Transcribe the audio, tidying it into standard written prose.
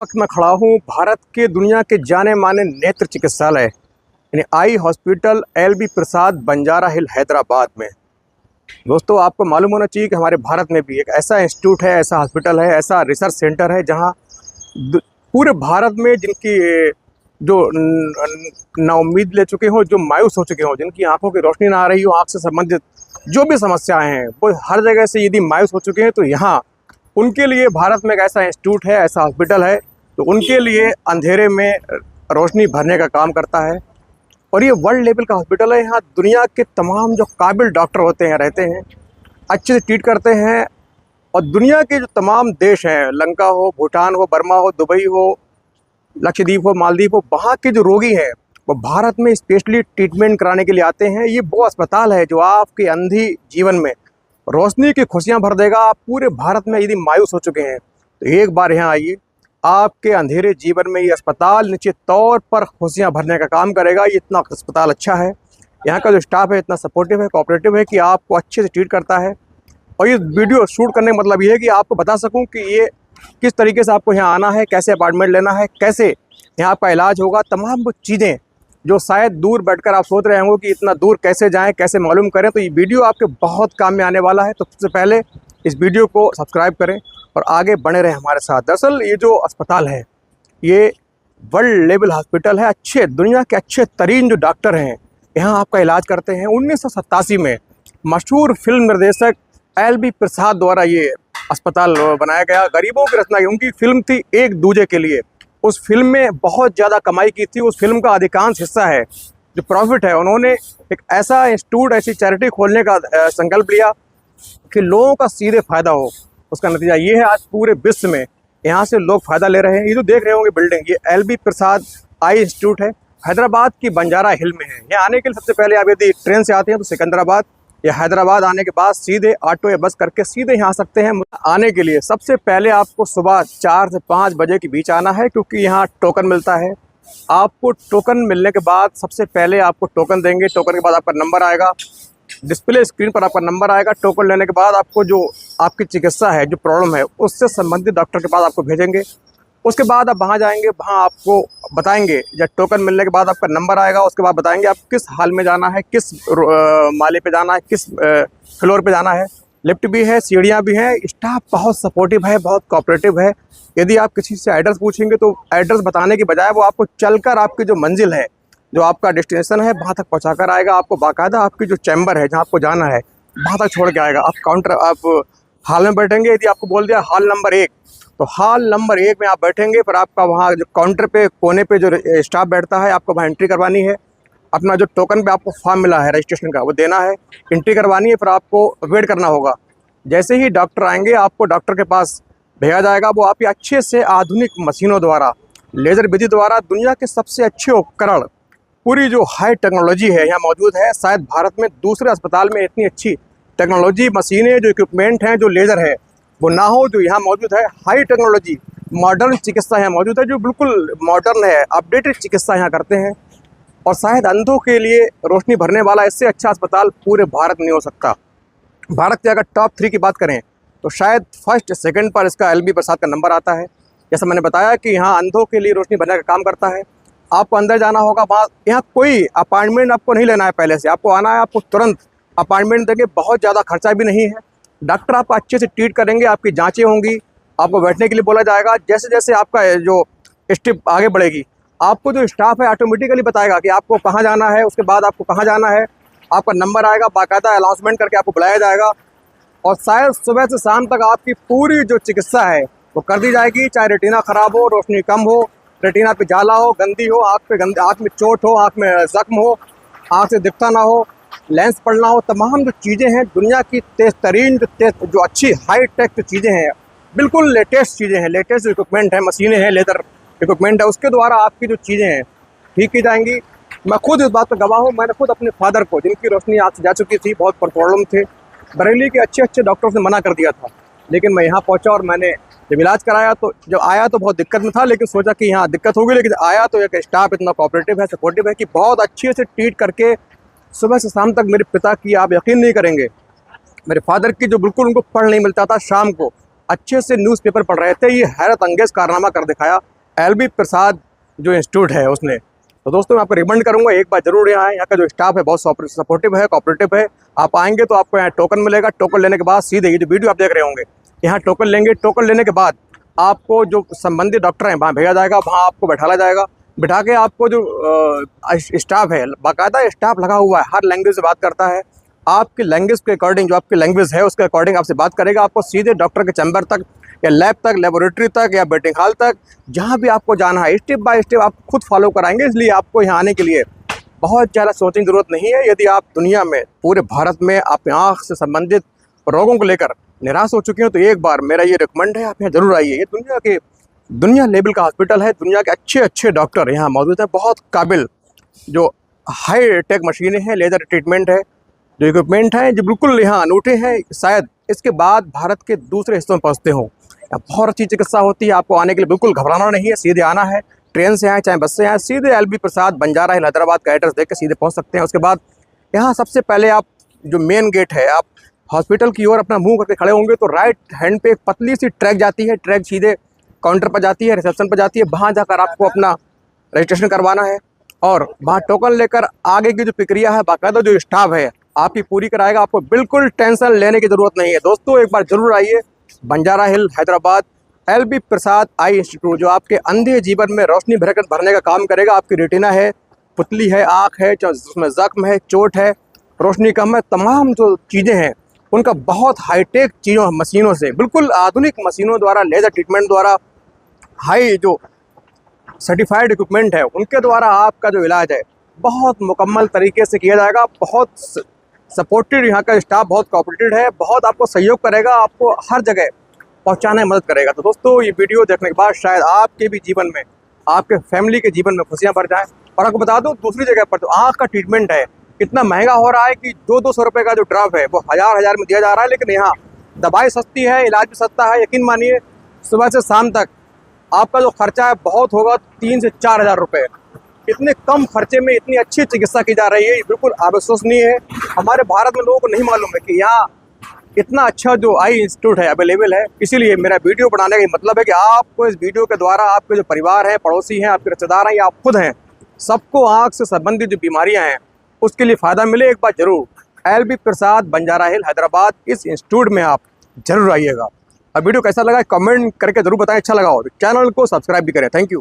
वक्त मैं खड़ा हूँ भारत के दुनिया के जाने माने नेत्र चिकित्सालय यानी आई हॉस्पिटल एल.बी. प्रसाद बंजारा हिल हैदराबाद में। दोस्तों, आपको मालूम होना चाहिए कि हमारे भारत में भी एक ऐसा इंस्टीट्यूट है, ऐसा हॉस्पिटल है, ऐसा रिसर्च सेंटर है जहाँ पूरे भारत में जिनकी जो नाउम्मीद ले चुके हों, जो मायूस हो चुके हों, जिनकी आंखों की रोशनी ना आ रही हो, आँख से संबंधित जो भी समस्याएं हैं वो हर जगह से यदि मायूस हो चुके हैं तो यहाँ उनके लिए भारत में एक ऐसा इंस्टीट्यूट है, ऐसा हॉस्पिटल है तो उनके लिए अंधेरे में रोशनी भरने का काम करता है। और ये वर्ल्ड लेवल का हॉस्पिटल है। यहाँ दुनिया के तमाम जो काबिल डॉक्टर होते हैं रहते हैं, अच्छे से ट्रीट करते हैं। और दुनिया के जो तमाम देश हैं, लंका हो, भूटान हो, बर्मा हो, दुबई हो, लक्षद्वीप हो, मालदीव हो, वहाँ के जो रोगी हैं वो भारत में स्पेशली ट्रीटमेंट कराने के लिए आते हैं। ये वो अस्पताल है जो आपके अंधी जीवन में रोशनी की खुशियाँ भर देगा। आप पूरे भारत में यदि मायूस हो चुके हैं तो एक बार यहाँ आइए, आपके अंधेरे जीवन में ये अस्पताल निश्चित तौर पर खुशियाँ भरने का काम करेगा। ये इतना अस्पताल अच्छा है, यहाँ का जो स्टाफ है इतना सपोर्टिव है, कोऑपरेटिव है कि आपको अच्छे से ट्रीट करता है। और ये वीडियो शूट करने का मतलब ये है कि आपको बता सकूं कि ये किस तरीके से आपको यहाँ आना है, कैसे अपॉइंटमेंट लेना है, कैसे यहाँ आपका इलाज होगा। तमाम वो चीज़ें जो शायद दूर बैठकर आप सोच रहे होंगे कि इतना दूर कैसे जाएं, कैसे मालूम करें, तो ये वीडियो आपके बहुत काम में आने वाला है। तो सबसे पहले इस वीडियो को सब्सक्राइब करें और आगे बने रहें हमारे साथ। दरअसल ये जो अस्पताल है ये वर्ल्ड लेवल हॉस्पिटल है। अच्छे दुनिया के अच्छे तरीन जो डॉक्टर हैं यहाँ आपका इलाज करते हैं। 1987 में मशहूर फिल्म निर्देशक एल.बी. प्रसाद द्वारा ये अस्पताल बनाया गया। गरीबों की रचना की उनकी फिल्म थी एक दूजे के लिए। उस फिल्म में बहुत ज़्यादा कमाई की थी। उस फिल्म का अधिकांश हिस्सा है जो प्रॉफिट है, उन्होंने एक ऐसा इंस्टीट्यूट, ऐसी चैरिटी खोलने का संकल्प लिया कि लोगों का सीधे फ़ायदा हो। उसका नतीजा ये है आज पूरे विश्व में यहाँ से लोग फ़ायदा ले रहे हैं। ये जो देख रहे होंगे बिल्डिंग, ये एल.बी. प्रसाद आई इंस्टीट्यूट है, हैदराबाद की बंजारा हिल में है। यहाँ आने के लिए सबसे पहले आप यदि ट्रेन से आते हैं तो सिकंदराबाद या हैदराबाद आने के बाद सीधे ऑटो या बस करके सीधे यहाँ आ सकते हैं। आने के लिए सबसे पहले आपको सुबह 4 से 5 बजे के बीच आना है, क्योंकि यहाँ टोकन मिलता है। आपको टोकन मिलने के बाद सबसे पहले आपको टोकन देंगे। टोकन के बाद आपका नंबर आएगा, डिस्प्ले स्क्रीन पर आपका नंबर आएगा। टोकन लेने के बाद आपको जो आपकी चिकित्सा है, जो प्रॉब्लम है, उससे संबंधित डॉक्टर के पास आपको भेजेंगे। उसके बाद आप वहाँ जाएंगे, वहाँ आपको बताएंगे, जब टोकन मिलने के बाद आपका नंबर आएगा उसके बाद बताएंगे आप किस हाल में जाना है, किस माले पे जाना है, किस फ्लोर पे जाना है। लिफ्ट भी है, सीढ़ियाँ भी हैं। स्टाफ बहुत सपोर्टिव है, बहुत कोऑपरेटिव है। यदि आप किसी से एड्रेस पूछेंगे तो एड्रेस बताने की बजाय वो आपको चलकर आपकी जो मंजिल है, जो आपका डेस्टिनेशन है, वहाँ तक पहुँचा कर आएगा। आपको बाकायदा आपकी जो चैम्बर है जहाँ आपको जाना है वहाँ तक छोड़ के आएगा। आप हॉल में बैठेंगे। यदि आपको बोल दिया हॉल नंबर 1 तो हॉल नंबर 1 में आप बैठेंगे। फिर आपका वहाँ जो काउंटर पे कोने पे जो स्टाफ बैठता है, आपको वहाँ एंट्री करवानी है। अपना जो टोकन पे आपको फॉर्म मिला है रजिस्ट्रेशन का वो देना है, एंट्री करवानी है। फिर आपको वेट करना होगा। जैसे ही डॉक्टर आएंगे आपको डॉक्टर के पास भेजा जाएगा। वो आपकी अच्छे से आधुनिक मशीनों द्वारा, लेज़र विधि द्वारा, दुनिया के सबसे अच्छे उपकरण, पूरी जो हाई टेक्नोलॉजी है यहाँ मौजूद है। शायद भारत में दूसरे अस्पताल में इतनी अच्छी टेक्नोलॉजी, मशीनें, जो इक्विपमेंट हैं, जो लेज़र है वो ना हो जो यहाँ मौजूद है। हाई टेक्नोलॉजी, मॉडर्न चिकित्सा यहाँ मौजूद है, जो बिल्कुल मॉडर्न है, अपडेटेड चिकित्सा यहाँ करते हैं। और शायद अंधों के लिए रोशनी भरने वाला इससे अच्छा अस्पताल पूरे भारत में नहीं हो सकता। भारत के अगर टॉप 3 की बात करें तो शायद फर्स्ट सेकंड पर इसका एल.बी. प्रसाद का नंबर आता है। जैसा मैंने बताया कि यहाँ अंधों के लिए रोशनी भरने का काम करता है। आपको अंदर जाना होगा, वहाँ यहाँ कोई अपॉइंटमेंट आपको नहीं लेना है पहले से। आपको आना है, आपको तुरंत अपॉइंटमेंट देंगे। बहुत ज़्यादा खर्चा भी नहीं है। डॉक्टर आपको अच्छे से ट्रीट करेंगे, आपकी जांचें होंगी, आपको बैठने के लिए बोला जाएगा। जैसे जैसे आपका जो स्टेप आगे बढ़ेगी, आपको जो स्टाफ है ऑटोमेटिकली बताएगा कि आपको कहाँ जाना है, उसके बाद आपको कहाँ जाना है। आपका नंबर आएगा, बाकायदा अनाउंसमेंट करके आपको बुलाया जाएगा। और शायद सुबह से शाम तक आपकी पूरी जो चिकित्सा है वो कर दी जाएगी। चाहे रेटिना ख़राब हो, रोशनी कम हो, रेटिना पे जाला हो, गंदी हो, आँख में चोट हो, आँख में जख्म हो, आँख से दिखता ना हो, लेंस पड़ना हो, तमाम जो चीज़ें हैं दुनिया की तेज़ तरीन जो अच्छी हाई टेक जो चीज़ें हैं, बिल्कुल लेटेस्ट चीज़ें हैं, लेटेस्ट इक्विपमेंट है, मशीनें हैं, लेदर इक्विपमेंट है, उसके द्वारा आपकी जो चीज़ें हैं ठीक की जाएंगी। मैं खुद इस बात का गवाह हूँ। मैंने खुद अपने फादर को, जिनकी रोशनी आँख से जा चुकी थी, बहुत प्रॉब्लम थे, बरेली के अच्छे अच्छे डॉक्टर्स ने मना कर दिया था, लेकिन मैं यहाँ पहुँचा और मैंने जब इलाज कराया तो जब आया तो बहुत दिक्कत में था, लेकिन सोचा कि यहाँ दिक्कत होगी, लेकिन आया तो एक स्टाफ इतना कोऑपरेटिव है, सपोर्टिव है कि बहुत अच्छे से ट्रीट करके सुबह से शाम तक मेरे पिता की, आप यकीन नहीं करेंगे, मेरे फादर की जो बिल्कुल उनको पढ़ नहीं मिलता था, शाम को अच्छे से न्यूज़पेपर पढ़ रहे थे। ये हैरत अंगेज़ कारनामा कर दिखाया। LB प्रसाद जो इंस्टीट्यूट है उसने। तो दोस्तों मैं आपको रिकमेंड करूंगा एक बार जरूर यहाँ आएँ। यहाँ का जो स्टाफ है बहुत सपोर्टिव है, कोऑपरेटिव है। आप आएंगे तो आपको यहाँ टोकन मिलेगा। टोकन लेने के बाद सीधे ये जो वीडियो आप देख रहे होंगे यहाँ टोकन लेंगे। टोकन लेने के बाद आपको जो संबंधित डॉक्टर हैं वहाँ भेजा जाएगा, वहाँ आपको बैठाला जाएगा। बिठा के आपको जो स्टाफ है, बाकायदा स्टाफ लगा हुआ है, हर लैंग्वेज से बात करता है। आपकी लैंग्वेज के अकॉर्डिंग, जो आपकी लैंग्वेज है उसके अकॉर्डिंग आपसे बात करेगा। आपको सीधे डॉक्टर के चैम्बर तक या लैब तक, लेबोरेटरी तक या वेटिंग हॉल तक, जहाँ भी आपको जाना है स्टेप बाय स्टेप आप खुद फॉलो कराएंगे। इसलिए आपको यहाँ आने के लिए बहुत ज़्यादा सोचने की ज़रूरत नहीं है। यदि आप दुनिया में, पूरे भारत में आप आँख से संबंधित रोगों को लेकर निराश हो चुके हैं तो एक बार मेरा ये रिकमेंड है, आप यहाँ जरूर आइए। ये दुनिया लेवल का हॉस्पिटल है। दुनिया के अच्छे अच्छे डॉक्टर यहाँ मौजूद हैं, बहुत काबिल। जो हाई टेक मशीनें हैं, लेज़र ट्रीटमेंट है, जो इक्विपमेंट हैं जो बिल्कुल यहाँ अनूठे हैं, शायद इसके बाद भारत के दूसरे हिस्सों में पहुँचते हों। यहाँ बहुत अच्छी चिकित्सा होती है। आपको आने के लिए बिल्कुल घबराना नहीं है, सीधे आना है। ट्रेन से आए चाहे बस से आए, सीधे LB प्रसाद बंजारा हिल हैदराबाद का एड्रेस देख के सीधे पहुँच सकते हैं। उसके बाद यहाँ सबसे पहले आप जो मेन गेट है, आप हॉस्पिटल की ओर अपना मुंह करके खड़े होंगे तो राइट हैंड पे एक पतली सी ट्रैक जाती है। ट्रैक सीधे काउंटर पर जाती है, रिसेप्शन पर जाती है। वहाँ जाकर आपको अपना रजिस्ट्रेशन करवाना है और वहाँ टोकन लेकर आगे की जो प्रक्रिया है बाकायदा जो स्टाफ है आपकी पूरी कराएगा। आपको बिल्कुल टेंशन लेने की ज़रूरत नहीं है। दोस्तों एक बार ज़रूर आइए, बंजारा हिल हैदराबाद, LB प्रसाद आई इंस्टीट्यूट, जो आपके अंधे जीवन में रोशनी भरने का काम करेगा। आपकी रेटिना है, पुतली है, आँख है, उसमें जख्म है, चोट है, रोशनी कम है, तमाम जो चीज़ें हैं उनका बहुत हाईटेक चीज़ों मशीनों से, बिल्कुल आधुनिक मशीनों द्वारा, लेज़र ट्रीटमेंट द्वारा, हाई जो सर्टिफाइड इक्विपमेंट है उनके द्वारा आपका जो इलाज है बहुत मुकम्मल तरीके से किया जाएगा। बहुत सपोर्टेड, यहाँ का स्टाफ बहुत कोऑपरेटिव है, बहुत आपको सहयोग करेगा, आपको हर जगह पहुँचाने में मदद करेगा। तो दोस्तों ये वीडियो देखने के बाद शायद आपके भी जीवन में, आपके फैमिली के जीवन में खुशियाँ भर जाएँ। और आपको बता दूँ दूसरी जगह पर जो आँख का ट्रीटमेंट है इतना महंगा हो रहा है कि 200 रुपये का जो ड्रॉप है वो हज़ार में दिया जा रहा है। लेकिन यहाँ दवाई सस्ती है, इलाज भी सस्ता है। यकीन मानिए सुबह से शाम तक आपका जो खर्चा है बहुत होगा 3 से 4 हज़ार रुपये। इतने कम खर्चे में इतनी अच्छी चिकित्सा की जा रही है, ये बिल्कुल अविश्वसनीय है। हमारे भारत में लोगों को नहीं मालूम है कि यहाँ इतना अच्छा जो आई इंस्टीट्यूट है अवेलेबल है। इसीलिए मेरा वीडियो बनाने का मतलब है कि आपको इस वीडियो के द्वारा आपके जो परिवार हैं, पड़ोसी हैं, आपके रिश्तेदार हैं या आप खुद हैं, सबको आँख से संबंधित जो बीमारियाँ हैं उसके लिए फ़ायदा मिले। एक बार जरूर LB प्रसाद बंजारा हिल हैदराबाद इस इंस्टीट्यूट में आप जरूर आइएगा। और वीडियो कैसा लगा कमेंट करके जरूर बताएं। अच्छा लगा हो तो चैनल को सब्सक्राइब भी करें। Thank you.